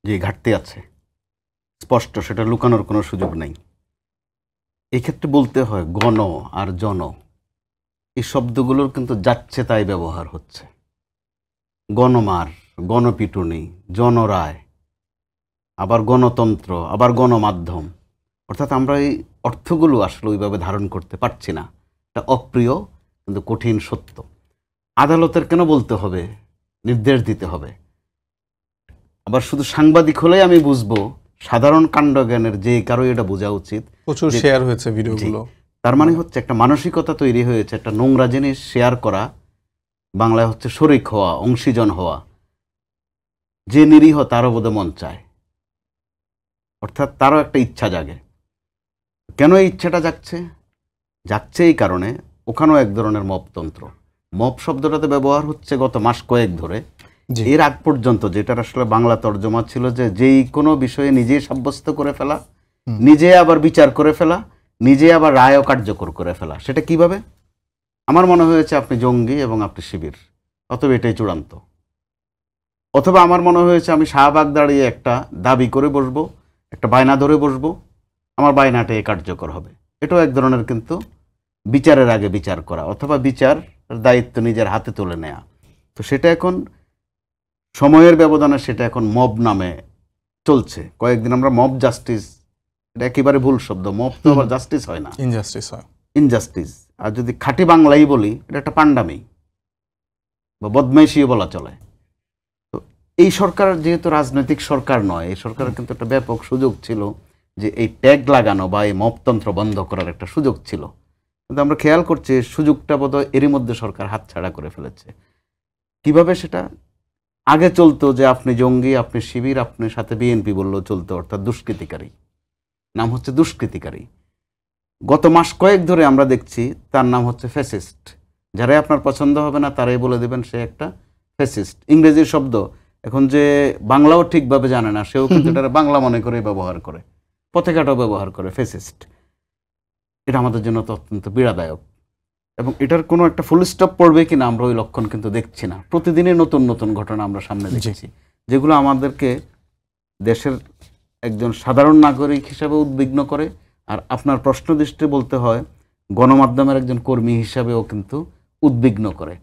যে ঘাটতি আছে স্পষ্ট, সেটা লুকানোর কোনো সুযোগ নেই। এই ক্ষেত্রে বলতে হয় গণ আর জন, এই শব্দগুলোর কিন্তু যাচ্ছে তাই ব্যবহার হচ্ছে। গণমার, গণপিটুনি, জনরায়, আবার গণতন্ত্র, আবার গণমাধ্যম, অর্থাৎ আমরা এই অর্থগুলো আসলে ওইভাবে ধারণ করতে পারছি না। এটা অপ্রিয় কিন্তু কঠিন সত্য। আদালতের কেন বলতে হবে, নির্দেশ দিতে হবে? আবার শুধু সাংবাদিক হলেই আমি বুঝবো, সাধারণ কাণ্ডজ্ঞানের যে কারো এটা বোঝা উচিত। প্রচুর শেয়ার হয়েছে ভিডিওগুলো। তার মানে হচ্ছে একটা মানসিকতা তৈরি হয়েছে, একটা নোংরা জিনিস শেয়ার করা, বাংলায় হচ্ছে শরিক হওয়া, অংশীজন হওয়া। যে নিরীহ তারও বোধে মন চায়, অর্থাৎ তারও একটা ইচ্ছা জাগে। কেন এই ইচ্ছাটা জাগছে এই কারণে ওখানেও এক ধরনের মপতন্ত্র। মপ শব্দটাতে ব্যবহার হচ্ছে গত মাস কয়েক ধরে। এর আগ পর্যন্ত যেটার আসলে বাংলা তর্জমা ছিল যে যেই কোনো বিষয়ে নিজেই সাব্যস্ত করে ফেলা, নিজে আবার বিচার করে ফেলা, নিজে আবার রায়ও কার্যকর করে ফেলা। সেটা কিভাবে? আমার মনে হয়েছে আপনি জঙ্গি এবং আপনি শিবির, অতএব এটাই চূড়ান্ত। অথবা আমার মনে হয়েছে আমি শাহবাগ দাঁড়িয়ে একটা দাবি করে বসবো, একটা বায়না ধরে বসবো, আমার বায়নাটাই কার্যকর হবে। এটাও এক ধরনের কিন্তু বিচারের আগে বিচার করা, অথবা বিচার দায়িত্ব নিজের হাতে তুলে নেয়া। তো সেটা এখন সময়ের ব্যবধানে সেটা এখন মব নামে চলছে। কয়েকদিন আমরা মব জাস্টিস, এটা একেবারে ভুল শব্দ। মব তো আবার জাস্টিস হয় না, ইনজাস্টিস হয়। ইনজাস্টিস। আর যদি খাঁটি বাংলাই বলি, এটা একটা পান্ডামি বা বদমাইশিও বলা চলে। তো এই সরকার যেহেতু রাজনৈতিক সরকার নয়, এই সরকারের কিন্তু একটা ব্যাপক সুযোগ ছিল যে এই ট্যাগ লাগানো বা এই মপতন্ত্র বন্ধ করার একটা সুযোগ ছিল। কিন্তু আমরা খেয়াল করছি সুযোগটা বোধহয় এরই মধ্যে সরকার হাতছাড়া করে ফেলেছে। কিভাবে? সেটা আগে চলতো যে আপনি জঙ্গি, আপনি শিবির, আপনার সাথে বিএনপি বললেও চলতো, অর্থাৎ দুষ্কৃতিকারী। নাম হচ্ছে দুষ্কৃতিকারী। গত মাস কয়েক ধরে আমরা দেখছি তার নাম হচ্ছে ফ্যাসিস্ট। যারাই আপনার পছন্দ হবে না তারাই বলে দেবেন সে একটা ফ্যাসিস্ট। ইংরেজির শব্দ, এখন যে বাংলাও ঠিকভাবে জানে না সেও কিন্তু এটা বাংলা মনে করে ব্যবহার করে, পথেঘাটও ব্যবহার করে ফ্যাসিস্ট। এটা আমাদের জন্য তো অত্যন্ত পীড়াদায়ক। এবং এটার কোনো একটা ফুল স্টপ পড়বে কিনা আমরা ওই লক্ষণ কিন্তু দেখছি না। প্রতিদিনই নতুন নতুন ঘটনা আমরা সামনে দেখছি, যেগুলো আমাদেরকে দেশের একজন সাধারণ নাগরিক হিসাবে উদ্বিগ্ন করে। আর আপনার প্রশ্ন দৃষ্টি বলতে হয় গণমাধ্যমের একজন কর্মী হিসাবেও কিন্তু উদ্বিগ্ন করে।